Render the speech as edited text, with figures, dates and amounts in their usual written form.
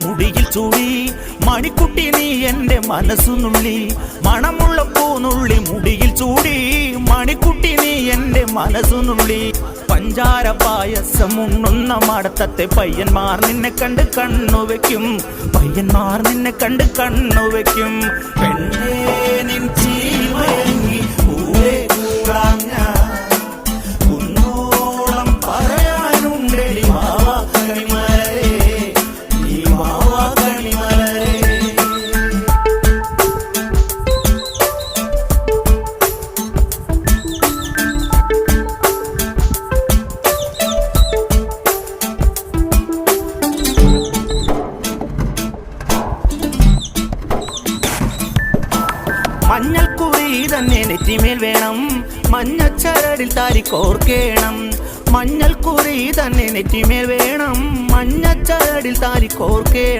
മുടിയിൽ ചൂടി മണിക്കുട്ടി നീ എന്റെ മനസ്സുനുള്ളി, മണമുള്ള പൂനുള്ളി മുടിയിൽ ചൂടി മണിക്കുട്ടി നീ എന്റെ മനസ്സുനുള്ളി. പഞ്ചാര പായസം ഉണ്ണുന്ന മടത്തത്തെ പയ്യന്മാർ നിന്നെ കണ്ട് കണ്ണുവെക്കും, പയ്യന്മാർ നിന്നെ കണ്ട് കണ്ണുവെക്കും. പെണ്ണേ നിൻ ചീമയങ്ങി പൂവേ കൂടാം ഞാൻ, കുന്നോളം പറയാനുണ്ടെടി മാവാ കണിമലരേ, ഈ മാവാ കണിമലരേ. മഞ്ഞൾക്കുറി തന്നെ നെറ്റിമേൽ വേണം, മഞ്ഞച്ചരടിൽ താരിക്കോർക്കേണം. മഞ്ഞൾക്കുറി തന്നെ നെറ്റിമേൽ വേണം, മഞ്ഞച്ചരടിൽ താരിക്കോർക്കേണം.